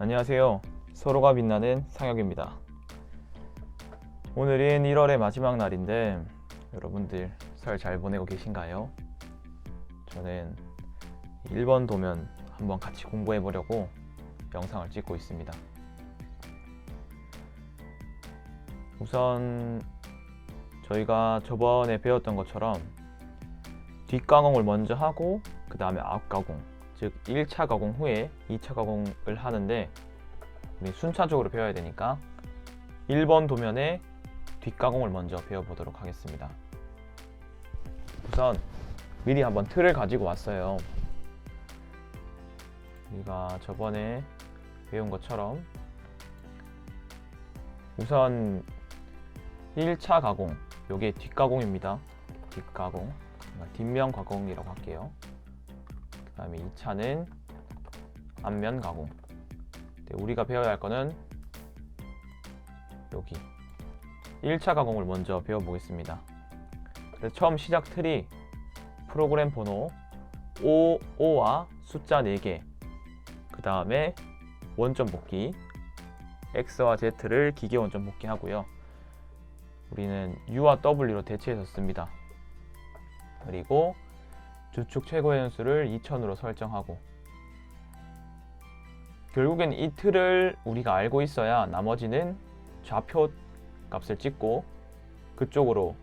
안녕하세요. 서로가 빛나는 상혁입니다. 오늘은 1월의 마지막 날인데 여러분들 설 잘 보내고 계신가요? 저는 일본 도면 한번 같이 공부해 보려고 영상을 찍고 있습니다. 우선 저희가 저번에 배웠던 것처럼 뒷가공을 먼저 하고 그 다음에 앞가공, 즉 1차 가공 후에 2차 가공을 하는데 우리 순차적으로 배워야 되니까 1번 도면의 뒷가공을 먼저 배워보도록 하겠습니다. 우선 미리 한번 틀을 가지고 왔어요. 우리가 저번에 배운 것처럼 우선 1차 가공, 요게 뒷가공입니다. 뒷가공, 뒷면 가공이라고 할게요. 그 다음에 2차는 앞면 가공. 우리가 배워야 할 거는 여기 1차 가공을 먼저 배워보겠습니다. 그래서 처음 시작 틀이 프로그램 번호 5와 숫자 4개, 그 다음에 원점 복귀, X와 Z를 기계 원점 복귀 하고요. 우리는 U와 W로 대체해서 씁니다. 그리고 주축 최고 해연수를 2000으로 설정하고, 결국엔 이 틀을 우리가 알고 있어야 나머지는 좌표 값을 찍고 그쪽으로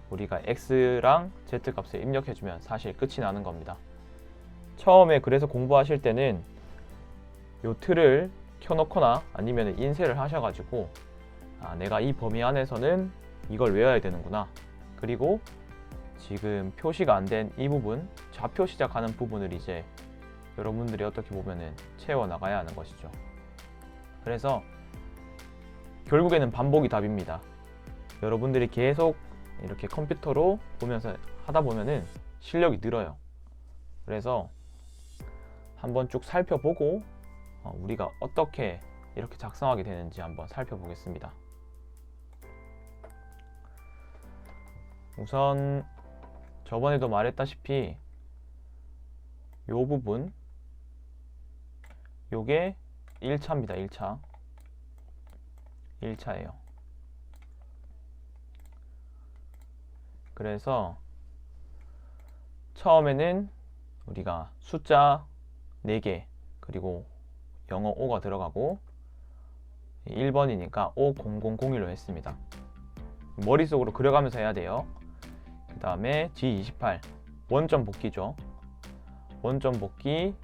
우리가 X랑 Z 값을 입력해주면 사실 끝이 나는 겁니다. 처음에 그래서 공부하실 때는 이 틀을 켜놓거나 아니면 인쇄를 하셔가지고 내가 이 범위 안에서는 이걸 외워야 되는구나, 그리고 지금 표시가 안 된 이 부분, 좌표 시작하는 부분을 이제 여러분들이 어떻게 보면은 채워 나가야 하는 것이죠. 그래서 결국에는 반복이 답입니다. 여러분들이 계속 이렇게 컴퓨터로 보면서 하다 보면은 실력이 늘어요. 그래서 한번 쭉 살펴보고 우리가 어떻게 이렇게 작성하게 되는지 한번 살펴보겠습니다. 우선 저번에도 말했다시피 이 부분, 요게 1차입니다. 1차예요. 그래서 처음에는 우리가 숫자 4개 그리고 영어 5가 들어가고 1번이니까 50001로 했습니다. 머릿속으로 그려가면서 해야 돼요. 그 다음에 G28 원점 복귀죠. 원점 복귀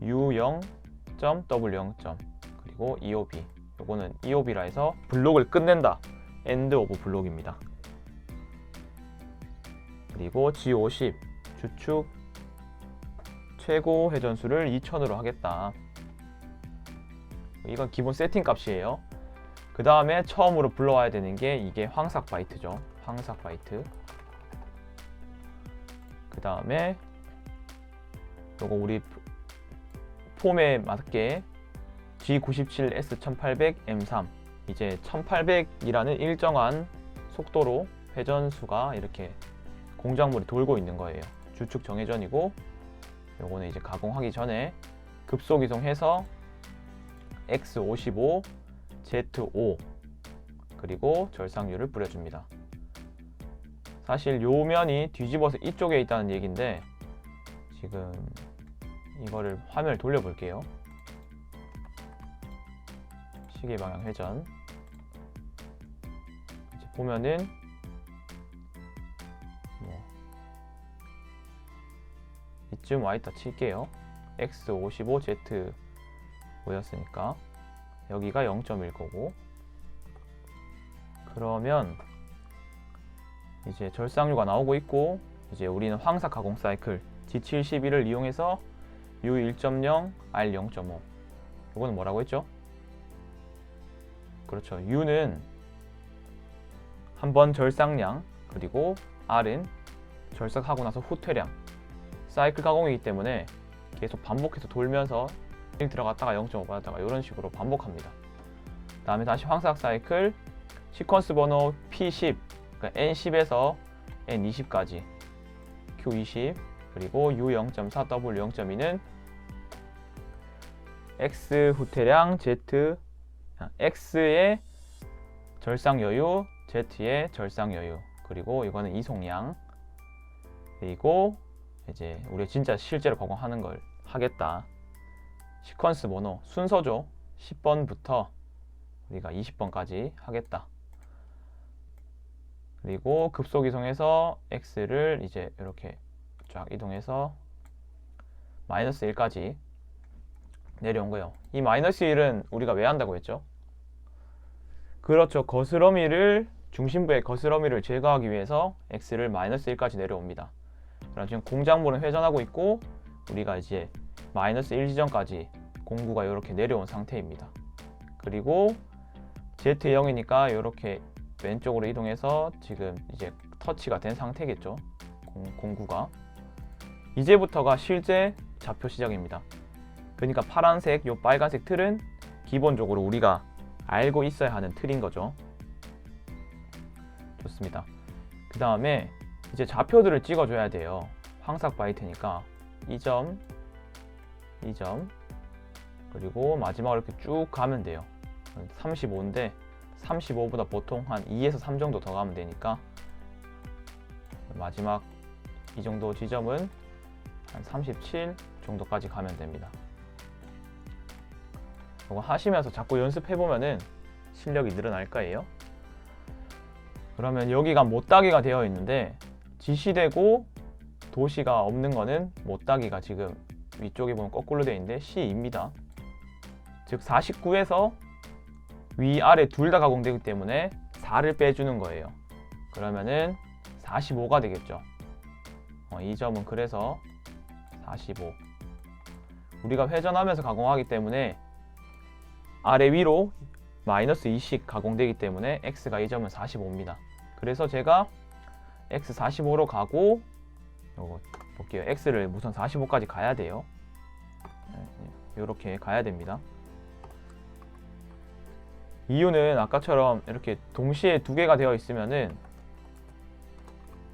U0.W0. 그리고 EOB, 요거는 EOB라 해서 블록을 끝낸다, End of 블록입니다. 그리고 G50 주축 최고 회전수를 2000으로 하겠다. 이건 기본 세팅 값이에요. 그 다음에 처음으로 불러와야 되는 게 이게 황삭 바이트죠. 황삭 바이트. 그 다음에 요거 우리 폼에 맞게 G97S1800M3, 이제 1800이라는 일정한 속도로 회전수가 이렇게 공작물이 돌고 있는 거예요. 주축 정회전이고, 요거는 이제 가공하기 전에 급속 이송해서 X55, Z5 그리고 절삭유를 뿌려줍니다. 사실 요 면이 뒤집어서 이쪽에 있다는 얘기인데, 지금 이거를 화면을 돌려볼게요. 시계 방향 회전. 이제 보면은 이쯤 와있다 칠게요. X55, Z5였으니까 여기가 0.1 거고, 그러면 이제 절삭유가 나오고 있고, 이제 우리는 황삭 가공 사이클 G71을 이용해서 U1.0, R0.5, 이거는 뭐라고 했죠? 그렇죠. U는 한번 절삭량, 그리고 R은 절삭하고 나서 후퇴량, 사이클 가공이기 때문에 계속 반복해서 돌면서 들어갔다가 0.5 받았다가 이런 식으로 반복합니다. 다음에 다시 황삭 사이클, 시퀀스 번호 P10, 그러니까 N10에서 N20까지 Q20, 그리고 U0.4, W0.2는 x 후퇴량 z, x의 절상 여유, z의 절상 여유, 그리고 이거는 이송량, 그리고 이제 우리 진짜 실제로 가공하는 걸 하겠다. 시퀀스 번호 순서죠. 10번부터 우리가 20번까지 하겠다. 그리고 급속 이송해서 x를 이제 이렇게 쫙 이동해서 마이너스 1까지 내려온 거예요. 이 마이너스 1은 우리가 왜 한다고 했죠? 그렇죠. 거스러미를, 중심부의 거스러미를 제거하기 위해서 x를 마이너스 1까지 내려옵니다. 그럼 지금 공작물은 회전하고 있고 우리가 이제 마이너스 1 지점까지 공구가 이렇게 내려온 상태입니다. 그리고 z0이니까 이렇게 왼쪽으로 이동해서 지금 이제 터치가 된 상태겠죠. 공구가. 이제부터가 실제 좌표 시작입니다. 그러니까 파란색, 요 빨간색 틀은 기본적으로 우리가 알고 있어야 하는 틀인 거죠. 좋습니다. 그 다음에 이제 좌표들을 찍어줘야 돼요. 황삭 바이트니까 이 점, 이 점, 그리고 마지막으로 이렇게 쭉 가면 돼요. 35인데 35보다 보통 한 2에서 3 정도 더 가면 되니까 마지막 이 정도 지점은 한 37 정도까지 가면 됩니다. 이거 하시면서 자꾸 연습해보면은 실력이 늘어날 거예요. 그러면 여기가 못따기가 되어 있는데 지시되고 도시가 없는 거는 못따기가 지금 위쪽에 보면 거꾸로 되어 있는데 C2입니다. 즉 49에서 위아래 둘 다 가공되기 때문에 4를 빼주는 거예요. 그러면은 45가 되겠죠. 이 점은 그래서 45. 우리가 회전하면서 가공하기 때문에 아래 위로 마이너스 2씩 가공되기 때문에 x가 이 점은 45입니다. 그래서 제가 x 45로 가고 요거 볼게요. x를 우선 45까지 가야 돼요. 이렇게 가야 됩니다. 이유는 아까처럼 이렇게 동시에 두 개가 되어 있으면은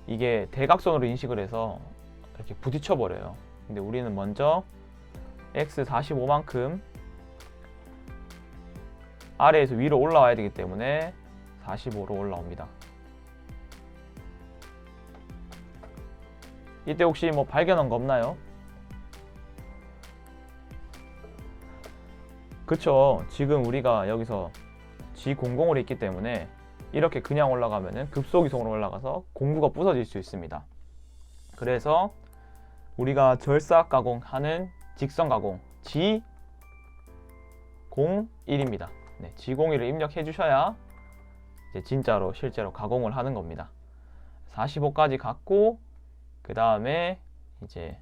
이게 대각선으로 인식을 해서 이렇게 부딪혀 버려요. 근데 우리는 먼저 x 45만큼 아래에서 위로 올라와야 되기 때문에 45로 올라옵니다. 이때 혹시 뭐 발견한 거 없나요? 그쵸. 지금 우리가 여기서 G00으로 있기 때문에 이렇게 그냥 올라가면은 급속이송으로 올라가서 공구가 부서질 수 있습니다. 그래서 우리가 절삭 가공하는 직선 가공 G01입니다. 네, G01을 입력해 주셔야 이제 진짜로 실제로 가공을 하는 겁니다. 45까지 갔고 그 다음에 이제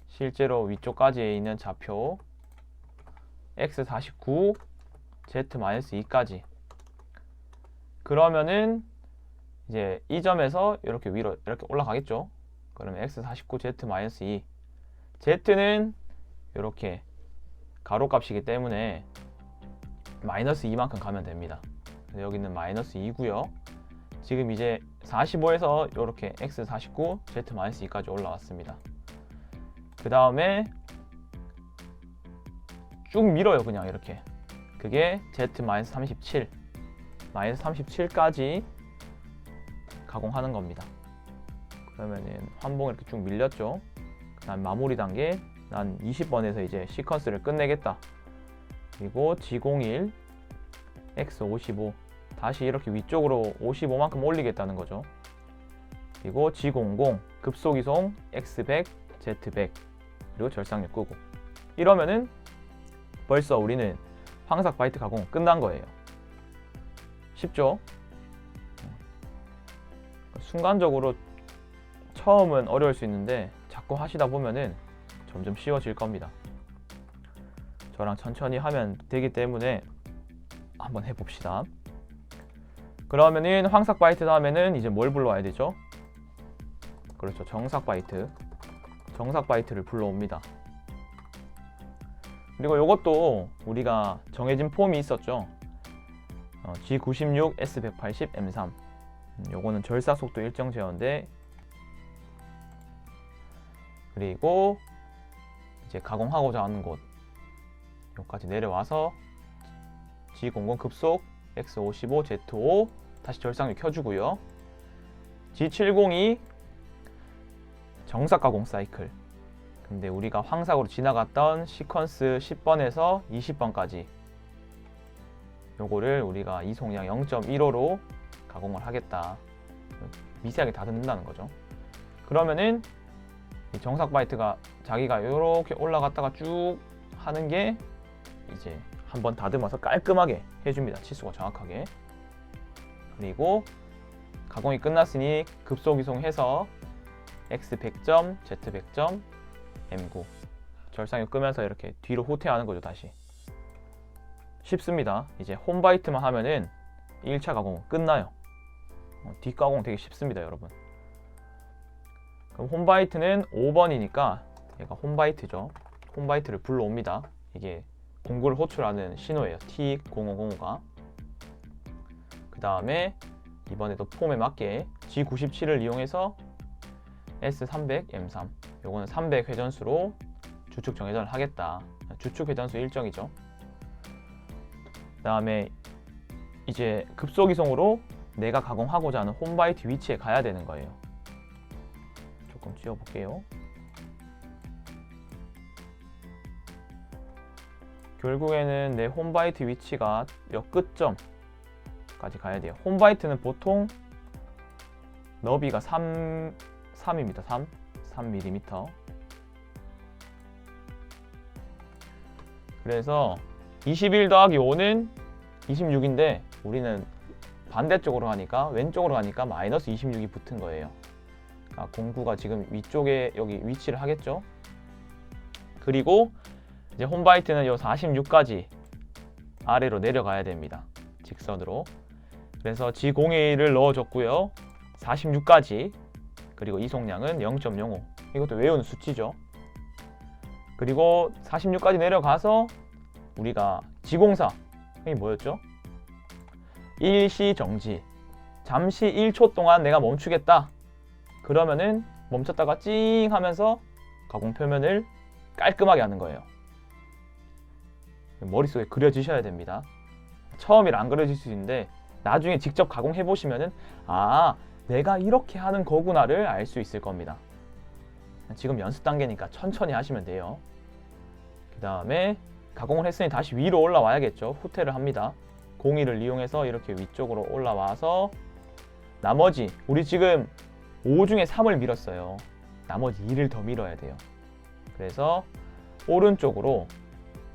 실제로 위쪽까지 있는 좌표 x49 z-2까지 그러면은 이제 이 점에서 이렇게 위로 이렇게 올라가겠죠. 그러면 x49 z-2 z는 이렇게 가로값이기 때문에 마이너스 2만큼 가면 됩니다. 여기는 마이너스 2고요. 지금 이제 45에서 이렇게 x49 z-2까지 올라왔습니다. 그 다음에 쭉 밀어요. 그냥 이렇게. 그게 z-37 마이너스 37까지 가공하는 겁니다. 그러면은 환봉 이렇게 쭉 밀렸죠. 그 다음 마무리 단계 난 20번에서 이제 시퀀스를 끝내겠다. 그리고 G01 X55 다시 이렇게 위쪽으로 55만큼 올리겠다는 거죠. 그리고 G00 급속이송 X100 Z100 그리고 절상력 끄고 이러면은 벌써 우리는 황삭 바이트 가공 끝난 거예요. 쉽죠? 순간적으로 처음은 어려울 수 있는데 자꾸 하시다 보면은 점점 쉬워질 겁니다. 저랑 천천히 하면 되기 때문에 한번 해봅시다. 그러면은 황삭 바이트 다음에는 이제 뭘 불러와야 되죠? 그렇죠. 정삭 바이트. 정삭 바이트를 불러옵니다. 그리고 이것도 우리가 정해진 폼이 있었죠. G96 S180 M3 요거는 절삭 속도 일정 제어인데 그리고 이제 가공하고자 하는 곳 여기까지 내려와서 G00 급속 X55 Z5 다시 절상유 켜주고요. G70이 정삭 가공 사이클. 근데 우리가 황삭으로 지나갔던 시퀀스 10번에서 20번까지 요거를 우리가 이송량 0.15로 가공을 하겠다. 미세하게 다듬는다는 거죠. 그러면은 이 정삭 바이트가 자기가 이렇게 올라갔다가 쭉 하는 게 이제 한번 다듬어서 깔끔하게 해줍니다. 치수가 정확하게. 그리고 가공이 끝났으니 급속 이송해서 X 100점, Z 100점, M9 절상유 끄면서 이렇게 뒤로 후퇴하는 거죠. 다시 쉽습니다. 이제 홈바이트만 하면은 1차 가공은 끝나요. 뒷가공 되게 쉽습니다, 여러분. 그럼 홈바이트는 5번이니까 얘가 홈바이트죠. 홈바이트를 불러옵니다. 이게 공구를 호출하는 신호예요. T0505가. 그 다음에 이번에도 폼에 맞게 G97을 이용해서 S300, M3 요거는 300 회전수로 주축 정회전을 하겠다. 주축 회전수 일정이죠. 그 다음에 이제 급속 이송으로 내가 가공하고자 하는 홈바이트 위치에 가야 되는 거예요. 조금 지워볼게요. 결국에는 내 홈바이트 위치가 몇 끝점까지 가야 돼요. 홈바이트는 보통 너비가 3입니다. 3mm. 그래서 21 더하기 5는 26인데 우리는 반대쪽으로 가니까 왼쪽으로 가니까 마이너스 26이 붙은 거예요. 그러니까 공구가 지금 위쪽에 여기 위치를 하겠죠. 그리고 이제 홈바이트는 요 46까지 아래로 내려가야 됩니다. 직선으로. 그래서 G01을 넣어줬고요. 46까지. 그리고 이송량은 0.05. 이것도 외우는 수치죠. 그리고 46까지 내려가서 우리가 G04 이게 뭐였죠? 일시 정지. 잠시 1초 동안 내가 멈추겠다. 그러면은 멈췄다가 찡 하면서 가공 표면을 깔끔하게 하는 거예요. 머릿속에 그려지셔야 됩니다. 처음이라 안 그려질 수 있는데 나중에 직접 가공해 보시면은 아, 내가 이렇게 하는 거구나를 알 수 있을 겁니다. 지금 연습 단계니까 천천히 하시면 돼요. 그 다음에 가공을 했으니 다시 위로 올라와야겠죠. 후퇴를 합니다. 01을 이용해서 이렇게 위쪽으로 올라와서 나머지 우리 지금 5 중에 3을 밀었어요. 나머지 2를 더 밀어야 돼요. 그래서 오른쪽으로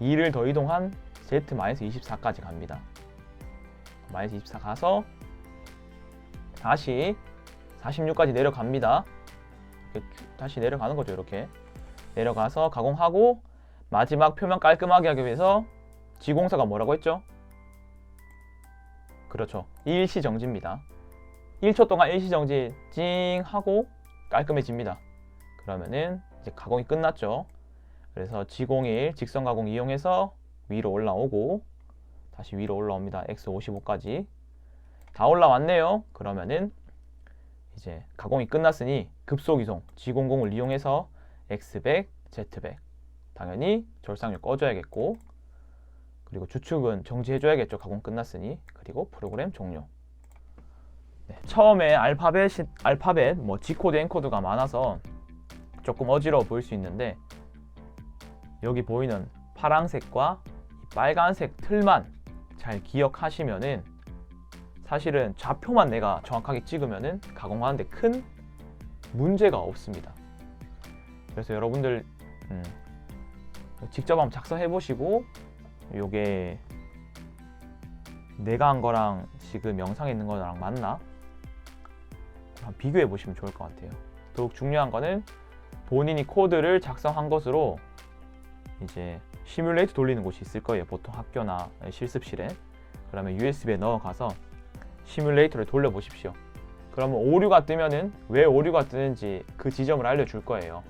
2를 더 이동한 Z-24까지 갑니다. -24 가서 다시 46까지 내려갑니다. 다시 내려가는 거죠. 이렇게 내려가서 가공하고 마지막 표면 깔끔하게 하기 위해서 G04가 뭐라고 했죠? 그렇죠. 일시정지입니다. 1초 동안 일시정지 찡 하고 깔끔해집니다. 그러면은 이제 가공이 끝났죠. 그래서 G01 직선 가공 이용해서 위로 올라오고 다시 위로 올라옵니다. X55까지 다 올라왔네요. 그러면은 이제 가공이 끝났으니 급속 이송 G00을 이용해서 X100, Z100 당연히 절상유 꺼줘야겠고 그리고 주축은 정지해줘야겠죠. 가공 끝났으니. 그리고 프로그램 종료. 네, 처음에 알파벳 뭐 G코드, N코드가 많아서 조금 어지러워 보일 수 있는데 여기 보이는 파란색과 빨간색 틀만 잘 기억하시면은 사실은 좌표만 내가 정확하게 찍으면은 가공하는데 큰 문제가 없습니다. 그래서 여러분들 직접 한번 작성해 보시고 요게 내가 한 거랑 지금 영상에 있는 거랑 맞나? 한번 비교해 보시면 좋을 것 같아요. 더욱 중요한 거는 본인이 코드를 작성한 것으로 이제 시뮬레이터 돌리는 곳이 있을 거예요. 보통 학교나 실습실에. 그러면 USB에 넣어가서 시뮬레이터를 돌려 보십시오. 그러면 오류가 뜨면은 왜 오류가 뜨는지 그 지점을 알려줄 거예요.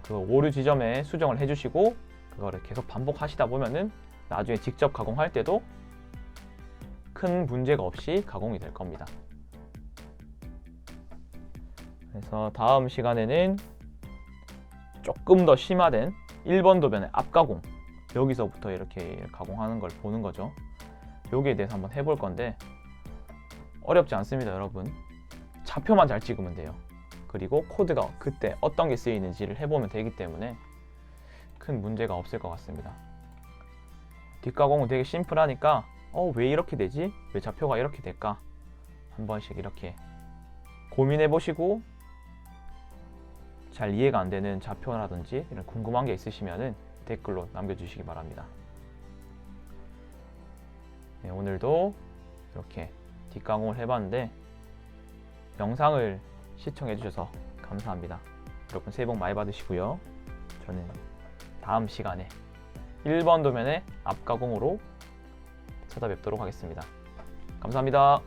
그 오류 지점에 수정을 해주시고 그거를 계속 반복하시다 보면은 나중에 직접 가공할 때도 큰 문제가 없이 가공이 될 겁니다. 그래서 다음 시간에는 조금 더 심화된 1번 도면의 앞가공 여기서부터 이렇게 가공하는 걸 보는 거죠. 여기에 대해서 한번 해볼 건데 어렵지 않습니다, 여러분. 좌표만 잘 찍으면 돼요. 그리고 코드가 그때 어떤 게 쓰이는지를 해보면 되기 때문에 큰 문제가 없을 것 같습니다. 뒷가공은 되게 심플하니까 왜 이렇게 되지? 왜 좌표가 이렇게 될까? 한 번씩 이렇게 고민해 보시고 잘 이해가 안 되는 좌표라든지 이런 궁금한 게 있으시면 댓글로 남겨주시기 바랍니다. 네, 오늘도 이렇게 뒷가공을 해봤는데 영상을 시청해 주셔서 감사합니다. 여러분 새해 복 많이 받으시고요. 저는 다음 시간에 1번 도면의 앞가공으로 찾아뵙도록 하겠습니다. 감사합니다.